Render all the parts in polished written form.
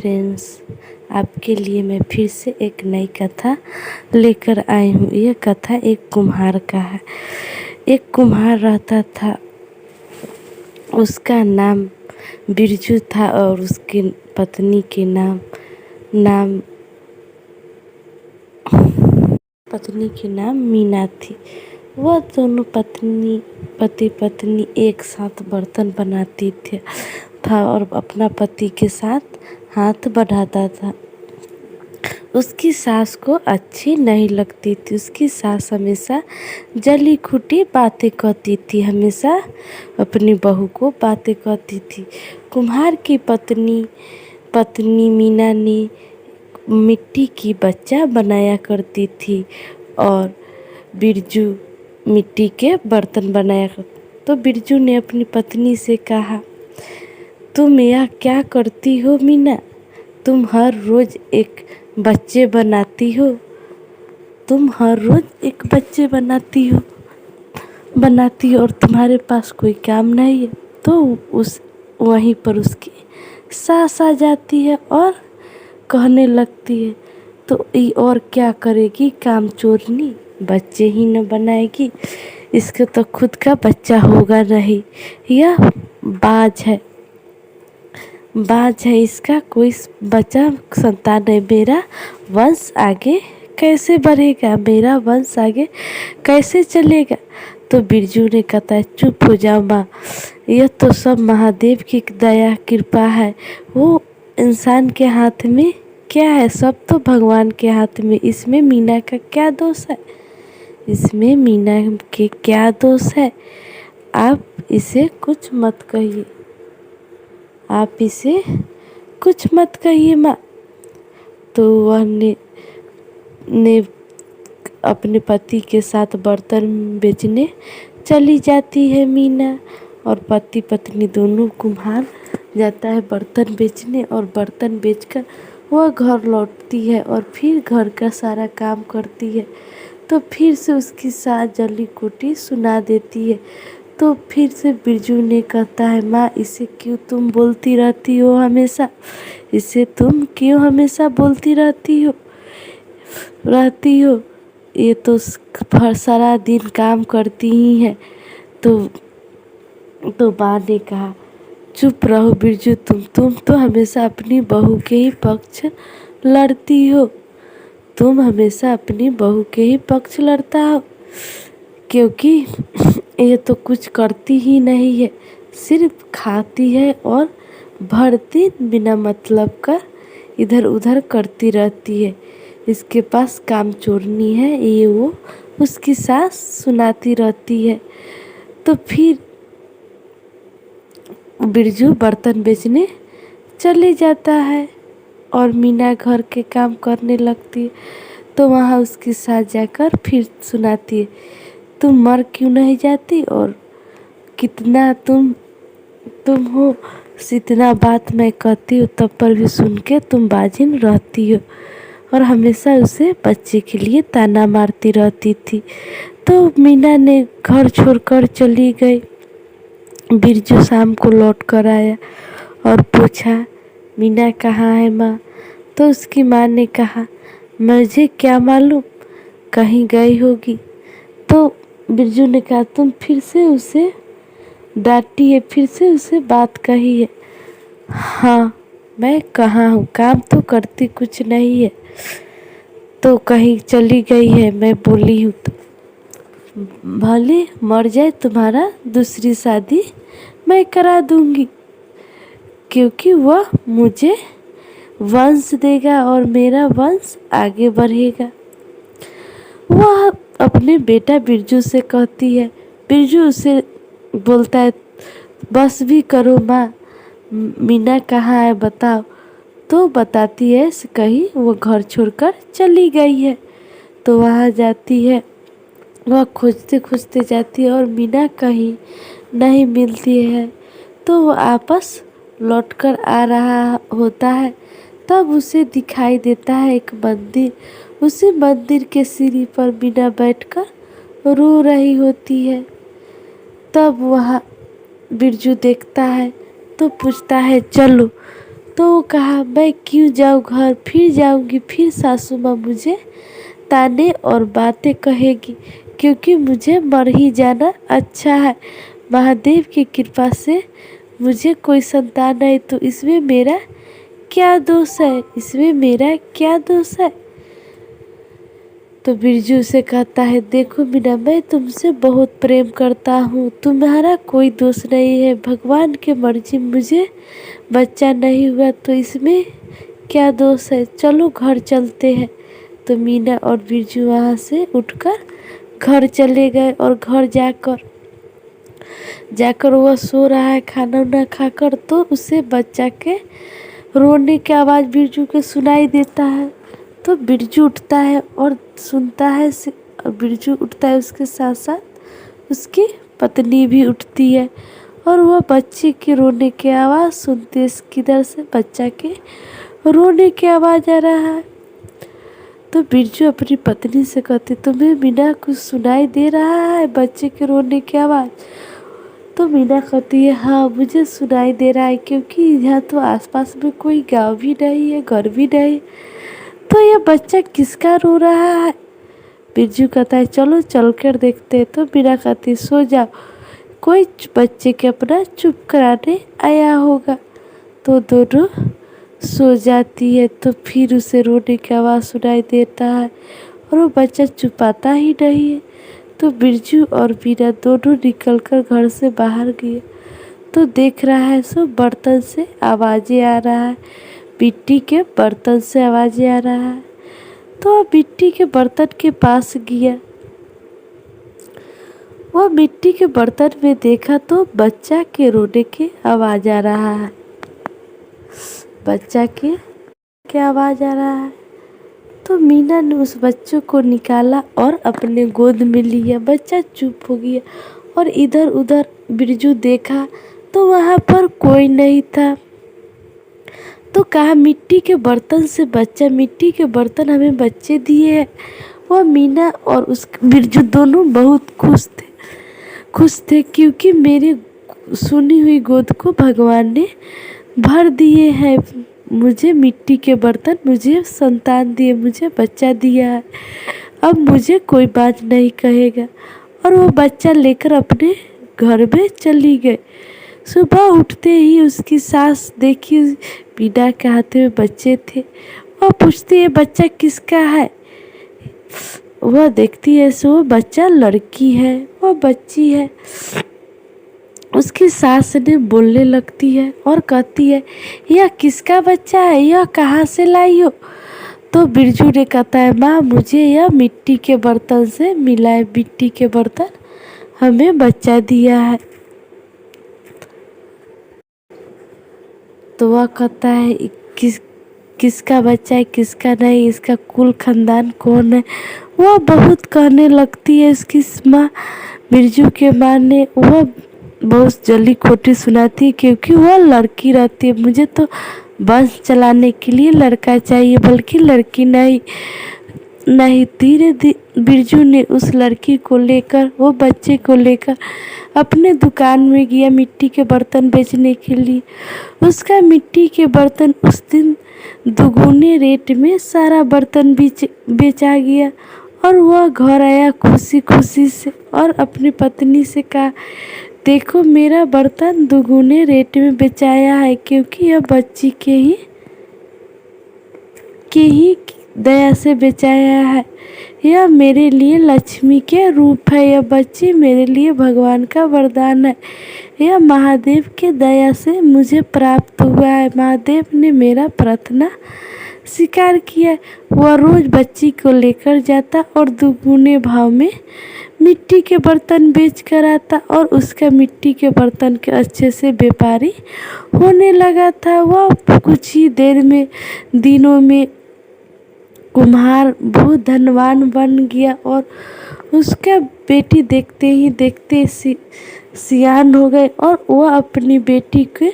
Friends, आपके लिए मैं फिर से एक नई कथा लेकर आई हूँ। यह कथा एक कुम्हार का है। एक कुम्हार रहता था, उसका नाम बिरजू था और उसकी पत्नी के नाम मीना थी। वह दोनों पति पत्नी एक साथ बर्तन बनाती था और अपना पति के साथ हाथ बढ़ाता था। उसकी सास को अच्छी नहीं लगती थी। उसकी सास हमेशा जली खूटी बातें कहती थी, हमेशा अपनी बहू को बातें कहती थी। कुम्हार की पत्नी मीना ने मिट्टी की बच्चा बनाया करती थी और बिरजू मिट्टी के बर्तन बनाया करती। तो बिरजू ने अपनी पत्नी से कहा, तुम यह क्या करती हो मीना? तुम हर रोज एक बच्चे बनाती हो। और तुम्हारे पास कोई काम नहीं है। तो वहीं पर उसकी सास आ जाती है और कहने लगती है, तो ये और क्या करेगी काम चोरनी, बच्चे ही न बनाएगी, इसका तो खुद का बच्चा होगा नहीं। यह बाज है, इसका कोई बच्चा संतान नहीं। मेरा वंश आगे कैसे बढ़ेगा, मेरा वंश आगे कैसे चलेगा? तो बिरजू ने कहा, चुप हो जाओ माँ, यह तो सब महादेव की दया कृपा है। वो इंसान के हाथ में क्या है, सब तो भगवान के हाथ में। इसमें मीना का क्या दोष है? आप इसे कुछ मत कहिए माँ। तो वह ने अपने पति के साथ बर्तन बेचने चली जाती है मीना, और पति पत्नी दोनों कुम्हार जाता है बर्तन बेचने, और बर्तन बेचकर वह घर लौटती है और फिर घर का सारा काम करती है। तो फिर से उसकी सास जली कुटी सुना देती है। तो फिर से बिरजू ने कहता है, माँ इसे क्यों तुम बोलती रहती हो हमेशा? ये तो सारा दिन काम करती ही है। तो माँ ने कहा, चुप रहो बिरजू, तुम तो हमेशा अपनी बहू के ही पक्ष लड़ती हो। लड़ता हो, क्योंकि ये तो कुछ करती ही नहीं है, सिर्फ खाती है और भर दिन बिना मतलब का इधर उधर करती रहती है। इसके पास काम चोरनी है, ये वो उसकी सास सुनाती रहती है। तो फिर बिरजू बर्तन बेचने चले जाता है और मीना घर के काम करने लगती है। तो वहाँ उसकी सास जाकर फिर सुनाती है, तुम मर क्यों नहीं जाती, और कितना तुम हो, इतना बात मैं कहती हूँ तब पर भी सुन के तुम बाजिन रहती हो, और हमेशा उसे बच्चे के लिए ताना मारती रहती थी। तो मीना ने घर छोड़कर चली गई। बिरजू शाम को लौट कर आया और पूछा, मीना कहाँ है माँ? तो उसकी माँ ने कहा, मुझे क्या मालूम, कहीं गई होगी। तो बिरजू ने कहा, तुम फिर से उसे डांटी है, फिर से उसे बात कही है? हाँ, मैं कहाँ हूँ, काम तो करती कुछ नहीं है, तो कहीं चली गई है, मैं बोली हूँ तो भले मर जाए तुम्हारा दूसरी शादी मैं करा दूंगी, क्योंकि वह मुझे वंश देगा और मेरा वंश आगे बढ़ेगा। वह अपने बेटा बिरजू से कहती है। बिरजू उसे बोलता है, बस भी करो माँ, मीना कहाँ है बताओ। तो बताती है कहीं वो घर छोड़कर चली गई है। तो वहाँ जाती है, वह खोजते खोजते जाती है और मीना कहीं नहीं मिलती है। तो वो वापस लौटकर आ रहा होता है, तब उसे दिखाई देता है एक मंदिर। उसी मंदिर के सीढ़ी पर मीना बैठकर रो रही होती है। तब वह बिरजू देखता है तो पूछता है, चलो तो वो कहा, मैं क्यों जाऊँ घर, फिर जाऊँगी फिर सासू माँ मुझे ताने और बातें कहेगी, क्योंकि मुझे मर ही जाना अच्छा है। महादेव की कृपा से मुझे कोई संतान है, तो इसमें मेरा क्या दोष है, इसमें मेरा क्या दोष है। तो बिरजू से कहता है, देखो मीना, मैं तुमसे बहुत प्रेम करता हूँ, तुम्हारा कोई दोष नहीं है, भगवान की मर्जी, मुझे बच्चा नहीं हुआ तो इसमें क्या दोष है, चलो घर चलते हैं। तो मीना और बिरजू वहाँ से उठकर घर चले गए और घर जाकर वह सो रहा है खाना वाना खाकर, तो उसे बच्चा के रोने की आवाज़ बिरजू के सुनाई देता है। तो बिरजू उठता है और सुनता है, और बिरजू उठता है उसके साथ साथ उसकी पत्नी भी उठती है और वह बच्चे के रोने की आवाज़ सुनते हैं। किधर से बच्चा के रोने की आवाज़ आ रहा है। तो बिरजू अपनी पत्नी से कहती, तुम्हें मीना कुछ सुनाई दे रहा है, बच्चे के रोने की आवाज़? तो मीना कहती है, हाँ मुझे सुनाई दे रहा है, क्योंकि यहाँ तो आसपास में कोई गांव भी नहीं है, घर भी नहीं, तो यह बच्चा किसका रो रहा है? बिरजू कहता है, चलो चल कर देखते हैं। तो मीना कहती है, सो जाओ, कोई बच्चे के अपना चुप कराने आया होगा। तो दोनों सो जाती है। तो फिर उसे रोने की आवाज़ सुनाई देता है और वो बच्चा चुपाता ही नहीं है। तो बिरजू और मीना दोनों निकलकर घर से बाहर गए, तो देख रहा है सो बर्तन से आवाज़ें आ रहा है, मिट्टी के बर्तन से आवाज़ें आ रहा है। तो वह मिट्टी के बर्तन के पास गया, वह मिट्टी के बर्तन में देखा तो बच्चा के रोने की आवाज़ आ रहा है, बच्चा के क्या आवाज़ आ रहा है। तो मीना ने उस बच्चों को निकाला और अपने गोद में लिया। बच्चा चुप हो गया और इधर उधर बिरजू देखा तो वहाँ पर कोई नहीं था। तो कहा, मिट्टी के बर्तन से बच्चा, मिट्टी के बर्तन हमें बच्चे दिए हैं। वह मीना और उस बिरजू दोनों बहुत खुश थे क्योंकि मेरे सुनी हुई गोद को भगवान ने भर दिए हैं। मुझे मिट्टी के बर्तन, मुझे संतान दिए, मुझे बच्चा दिया है, अब मुझे कोई बात नहीं कहेगा। और वो बच्चा लेकर अपने घर में चली गई। सुबह उठते ही उसकी सास देखी मीना के हाथ में बच्चे थे। वह पूछती है, बच्चा किसका है? वह देखती है सो बच्चा लड़की है, वह बच्ची है। उसकी सास ने बोलने लगती है और कहती है, यह किसका बच्चा है, यह कहाँ से लाई हो? तो बिरजू ने कहता है, माँ मुझे यह मिट्टी के बर्तन से मिला है, मिट्टी के बर्तन हमें बच्चा दिया है। तो वह कहता है, किसका बच्चा है, किसका नहीं, इसका कुल खानदान कौन है? वह बहुत कहने लगती है। इसकी माँ, बिरजू के माँ ने, वह बहुत जल्दी खोटी सुनाती है क्योंकि वह लड़की रहती है। मुझे तो बस चलाने के लिए लड़का चाहिए, बल्कि लड़की नहीं। धीरे धीरे बिरजू ने उस लड़की को लेकर, वो बच्चे को लेकर अपने दुकान में गया मिट्टी के बर्तन बेचने के लिए। उसका मिट्टी के बर्तन उस दिन दुगुने रेट में सारा बर्तन बेचा गया और वह घर आया खुशी खुशी से और अपनी पत्नी से कहा, देखो मेरा बर्तन दुगुने रेट में बेचाया है, क्योंकि यह बच्ची के ही दया से बेचाया है। यह मेरे लिए लक्ष्मी के रूप है, यह बच्ची मेरे लिए भगवान का वरदान है। यह महादेव के दया से मुझे प्राप्त हुआ है। महादेव ने मेरा प्रार्थना स्वीकार किया। वह रोज बच्ची को लेकर जाता और दुगुने भाव में मिट्टी के बर्तन बेच कर आता और उसका मिट्टी के बर्तन के अच्छे से व्यापारी होने लगा था। वह कुछ ही दिनों में कुम्हार बहुत धनवान बन गया और उसका बेटी देखते ही देखते सियान हो गए और वह अपनी बेटी के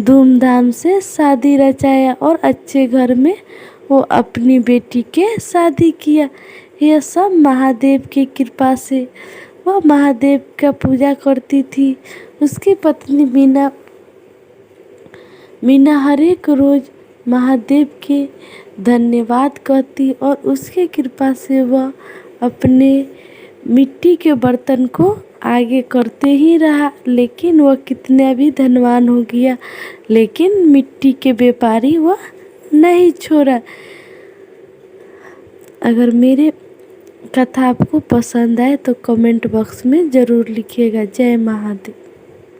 धूमधाम से शादी रचाया और अच्छे घर में वो अपनी बेटी के शादी किया। यह सब महादेव की कृपा से। वह महादेव का पूजा करती थी। उसकी पत्नी मीना मीना हर एक रोज़ महादेव के धन्यवाद कहती और उसके कृपा से वह अपने मिट्टी के बर्तन को आगे करते ही रहा। लेकिन वह कितना भी धनवान हो गया, लेकिन मिट्टी के व्यापारी वह नहीं छोड़ा। अगर मेरे कथा आपको पसंद आए तो कमेंट बॉक्स में ज़रूर लिखिएगा। जय महादेव।